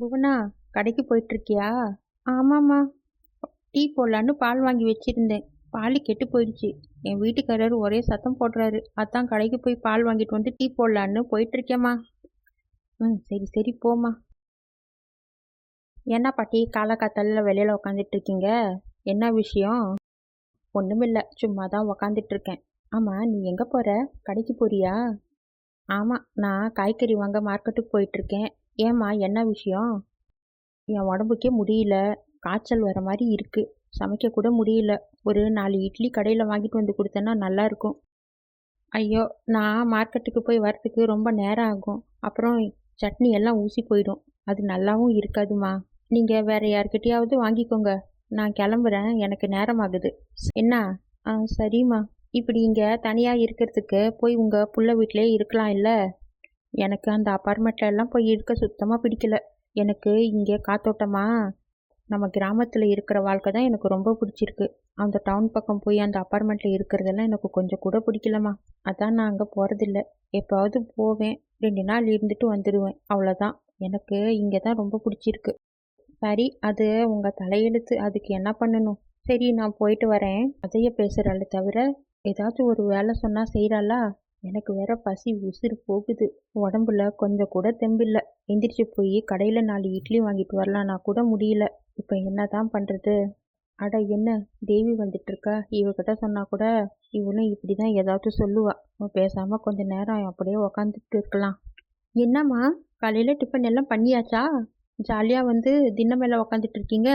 புவனா, கடைக்கு போயிட்டுருக்கியா? ஆமாம்மா. டீ போடலான்னு பால் வாங்கி வச்சிருந்தேன். பால் கெட்டு போயிடுச்சு. என் வீட்டுக்காரர் ஒரே சத்தம் போடுறாரு. அதான் கடைக்கு போய் பால் வாங்கிட்டு வந்து டீ போடலான்னு போயிட்டுருக்கேம்மா. ம், சரி சரி போம்மா. என்ன பாட்டி காலக்காத்தால வெளியில உக்காந்துட்டு இருக்கீங்க? என்ன விஷயம்? ஒண்ணுமில்ல, சும்மா தான் உக்காந்துட்டு இருக்கேன். ஆமா, நீ எங்க போற? கடைக்கு போறியா? ஆமா, நான் காய்கறி வாங்க மார்க்கெட்டுக்கு போயிட்டு இருக்கேன். ஏம்மா, என்ன விஷயம்? என் உடம்புக்கே முடியல. காய்ச்சல் வர மாதிரி இருக்கு. சமைக்க கூட முடியல. ஒரு 4 இட்லி கடையில் வாங்கிட்டு வந்து கொடுத்தேன்னா நல்லா இருக்கும். ஐயோ, நான் மார்க்கெட்டுக்கு போய் வரத்துக்கு ரொம்ப நேரம் ஆகும். அப்புறம் சட்னி எல்லாம் ஊசி போயிடும். அது நல்லாவும் இருக்காதுமா. நீங்கள் வேற யார்கிட்டயாவது வாங்கிக்கோங்க. நான் கிளம்புறேன், எனக்கு நேரம் ஆகுது. என்ன? சரிம்மா. இப்படி இங்கே தனியாக இருக்கிறதுக்கு போய் உங்கள் புள்ள வீட்டிலே இருக்கலாம் இல்லை? எனக்கு அந்த அப்பார்ட்மெண்ட்ல எல்லாம் போய் இருக்க சுத்தமாக பிடிக்கல. எனக்கு இங்கே காத்தோட்டமா நம்ம கிராமத்தில் இருக்கிற வாழ்க்கை தான் எனக்கு ரொம்ப பிடிச்சிருக்கு. அந்த டவுன் பக்கம் போய் அந்த அப்பார்ட்மெண்ட்டில் இருக்கிறதெல்லாம் எனக்கு கொஞ்சம் கூட பிடிக்கலம்மா. அதான் நான் அங்கே போகிறதில்ல. எப்போவாவது போவேன், 2 நாள் இருந்துட்டு வந்துடுவேன், அவ்வளோதான். எனக்கு இங்கே தான் ரொம்ப பிடிச்சிருக்கு. சரி, அது உங்கள் தலையெழுத்து, அதுக்கு என்ன பண்ணணும்? சரி, நான் போயிட்டு வரேன். அதையே பேசுகிறாள் தவிர ஏதாச்சும் ஒரு வேலை சொன்னால் செய்கிறாளா? எனக்கு வேற பசி உசுறு போகுது. உடம்புல கொஞ்சம் கூட தெம்பில்ல. எந்திரிச்சு போய் கடையில் 4 இட்லி வாங்கிட்டு வரலான்னா கூட முடியல. இப்போ என்னதான் பண்றது? அட என்ன, தேவி வந்துட்டு இருக்கா. இவகிட்ட சொன்னா கூட இவளும் இப்படிதான் ஏதாவது சொல்லுவா. பேசாம கொஞ்ச நேரம் அப்படியே உக்காந்துட்டு இருக்கலாம். என்னம்மா, காலையில டிஃபன் எல்லாம் பண்ணியாச்சா? ஜாலியா வந்து திண்ணை மேல உக்காந்துட்டு இருக்கீங்க?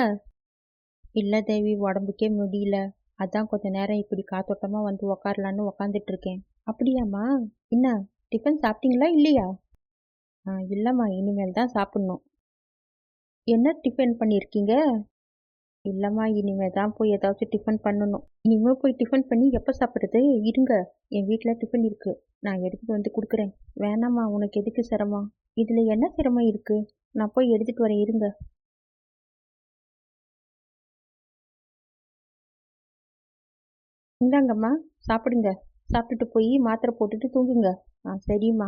இல்ல தேவி, உடம்புக்கே முடியல. அதான் கொஞ்ச நேரம் இப்படி காத்தோட்டமா வந்து உக்காரலான்னு உக்காந்துட்டு இருக்கேன். அப்படியாம்மா? என்ன, டிஃபன் சாப்பிட்டீங்களா இல்லையா? இல்லம்மா, இனிமேல் தான் சாப்பிடணும். என்ன டிஃபன் பண்ணியிருக்கீங்க? இல்லம்மா, இனிமே தான் போய் ஏதாச்சும் டிஃபன் பண்ணணும். இனிமே போய் டிஃபன் பண்ணி எப்போ சாப்பிட்றது? இருங்க, என் வீட்டில் டிஃபன் இருக்கு, நான் எடுத்துட்டு வந்து கொடுக்குறேன். வேணாம்மா, உனக்கு எதுக்கு சிரமம்? இதில் என்ன சிரமம் இருக்கு? நான் போய் எடுத்துட்டு வரேன், இருங்க. இந்தாங்கம்மா, சாப்பிடுங்க. சாப்பிட்டுட்டு போய் மாத்திரை போட்டுட்டு தூங்குங்க. சரிம்மா.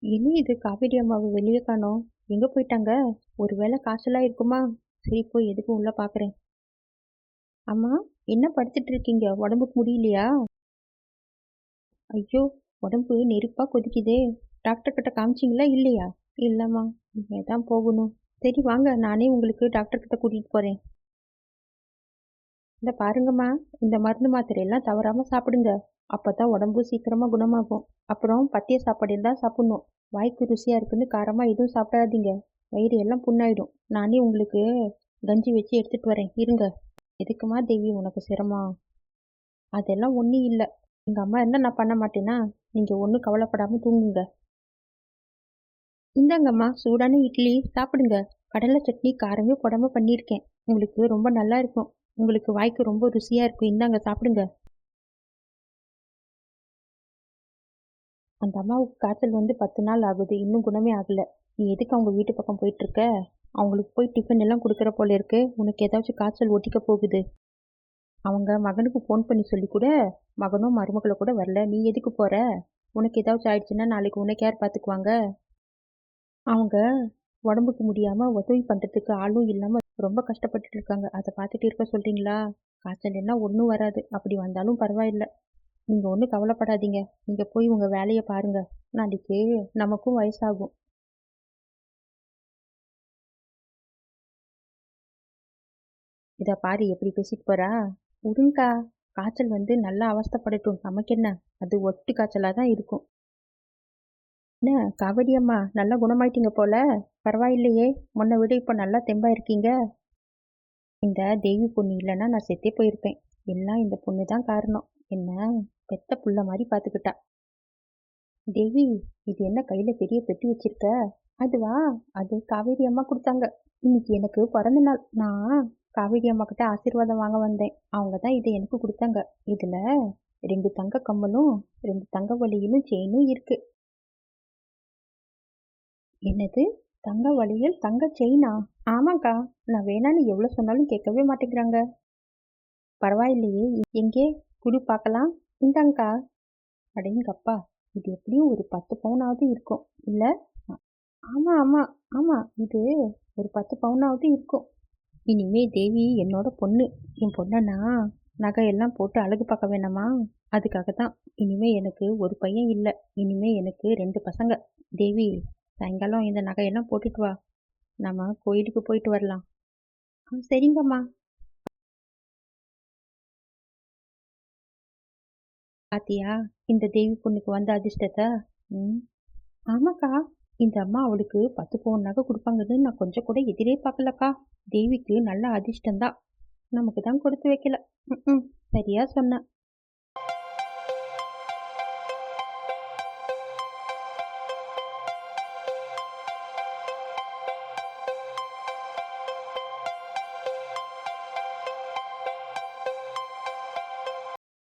இனி இது காவேரி அம்மாவை வெளியே காணோம். எங்கே போயிட்டாங்க? ஒருவேளை காய்ச்சலா இருக்குமா? சரி, போய் எதுக்கு உள்ள பார்க்குறேன். அம்மா, என்ன படுத்துட்டு இருக்கீங்க? உடம்புக்கு முடியலையா? ஐயோ, உடம்பு நெருப்பா கொதிக்குதே. டாக்டர் கிட்ட காமிச்சிங்களா இல்லையா? இல்லைம்மா, இனிமே தான் போகணும். சரி வாங்க, நானே உங்களுக்கு டாக்டர் கிட்ட கூட்டிகிட்டு போகிறேன். இந்த பாருங்கம்மா, இந்த மருந்து மாத்திரையெல்லாம் தவறாமல் சாப்பிடுங்க. அப்போ தான் உடம்பு சீக்கிரமாக குணமாகும். அப்புறம் பத்திய சாப்பாடு தான் சாப்பிடணும். வாய்க்கு ருசியாக இருக்குன்னு காரமாக எதுவும் சாப்பிடாதீங்க. வயிறு எல்லாம் புண்ணாயிடும். நானே உங்களுக்கு கஞ்சி வச்சு எடுத்துகிட்டு வரேன், இருங்க. எதுக்குமா தேவி உனக்கு சிரமம்? அதெல்லாம் ஒன்றும் இல்லை. எங்கள் அம்மா என்ன நான் பண்ண மாட்டேனா? நீங்கள் ஒன்றும் கவலைப்படாமல் தூங்குங்க. இந்தாங்கம்மா, சூடான இட்லி சாப்பிடுங்க. கடலை சட்னி காரமே போடாமல் பண்ணியிருக்கேன். உங்களுக்கு ரொம்ப நல்லா இருக்கும். உங்களுக்கு வாய்க்கு ரொம்ப ருசியாக இருக்கும். இந்தாங்க சாப்பிடுங்க. அந்த அம்மாவுக்கு காய்ச்சல் வந்து 10 நாள் ஆகுது, இன்னும் குணமே ஆகலை. நீ எதுக்கு அவங்க வீட்டு பக்கம் போயிட்டு இருக்க? அவங்களுக்கு போய் டிஃபன் எல்லாம் கொடுக்குற போல இருக்கு. உனக்கு ஏதாச்சும் காய்ச்சல் ஒட்டிக்க போகுது. அவங்க மகனுக்கு ஃபோன் பண்ணி சொல்லி கூட மகனும் மருமகளை கூட வரல. நீ எதுக்கு போற? உனக்கு ஏதாச்சும் ஆயிடுச்சுன்னா நாளைக்கு உனக்கு யார் பார்த்துக்குவாங்க? அவங்க உடம்புக்கு முடியாம உதவி பண்றதுக்கு ஆளும் இல்லாம ரொம்ப கஷ்டப்பட்டுட்டு இருக்காங்க. அதை பார்த்துட்டு இருக்க சொல்றீங்களா? காய்ச்சல் என்ன ஒன்றும் வராது. அப்படி வந்தாலும் பரவாயில்ல. நீங்க ஒன்றும் கவலைப்படாதீங்க. நீங்க போய் உங்க வேலையை பாருங்க. நாளைக்கு நமக்கும் வயசாகும். இதை பாரு எப்படி பேசிட்டு போறா. விடுங்கக்கா, காய்ச்சல் வந்து நல்லா அவஸ்தைப்படட்டும், நமக்கு என்ன? அது ஒட்டு காய்ச்சலா தான் இருக்கும். என்ன காவேரி அம்மா, நல்லா குணமாயிட்டீங்க போல. பரவாயில்லையே, முன்ன விட இப்போ நல்லா தெம்பா இருக்கீங்க. இந்த தேவி பொண்ணு இல்லைன்னா நான் செத்தே போயிருப்பேன். எல்லாம் இந்த பொண்ணு தான் காரணம். என்ன பெத்த புள்ள மாதிரி பார்த்துக்கிட்டா. தேவி, இது என்ன கையில பெரிய பெட்டி வச்சிருக்க? அதுவா? அது காவேரி அம்மா கொடுத்தாங்க. இன்னைக்கு எனக்கு பிறந்த நாள். நான் காவேரி அம்மா கிட்ட ஆசீர்வாதம் வாங்க வந்தேன். அவங்க தான் இதை எனக்கு கொடுத்தாங்க. இதுல 2 தங்க கம்மலும் 2 தங்க வளையலும் செயினும் இருக்கு. என்னது? தங்க வளையல் தங்க செயினா? ஆமாக்கா. நான் வேணான்னு எவ்வளவு சொன்னாலும் கேட்கவே மாட்டேங்கிறாங்க. பரவாயில்லையே, எங்கே குடு பார்க்கலாம். இந்தாங்கக்கா. அடேங்கப்பா, இது எப்படியும் ஒரு 10 பவுனாவது இருக்கும் இல்ல? ஆமாம் ஆமாம் ஆமாம், இது ஒரு 10 பவுனாவது இருக்கும். இனிமே தேவி என்னோட பொண்ணு. என் பொண்ணை நான் நகையெல்லாம் போட்டு அழகு பார்க்க வேணாமா? அதுக்காக தான். இனிமே எனக்கு ஒரு பையன் இல்லை, இனிமே எனக்கு 2 பசங்க. தேவி, சாயங்காலம் இந்த நகையெல்லாம் போட்டுட்டு வா, நம்ம கோயிலுக்கு போயிட்டு வரலாம். சரிங்கம்மா. பாத்தியா இந்த தேவி பொண்ணுக்கு வந்த அதிர்ஷ்டத்தை? ம். ஆமாக்கா, இந்த அம்மா அவளுக்கு 10 பவுன் நகை கொடுப்பாங்கன்னு நான் கொஞ்சம் கூட எதிரே பார்க்கலக்கா. தேவிக்கு நல்ல அதிர்ஷ்டம்தான், நமக்கு தான் கொடுத்து வைக்கல. ம், சரியா சொன்ன.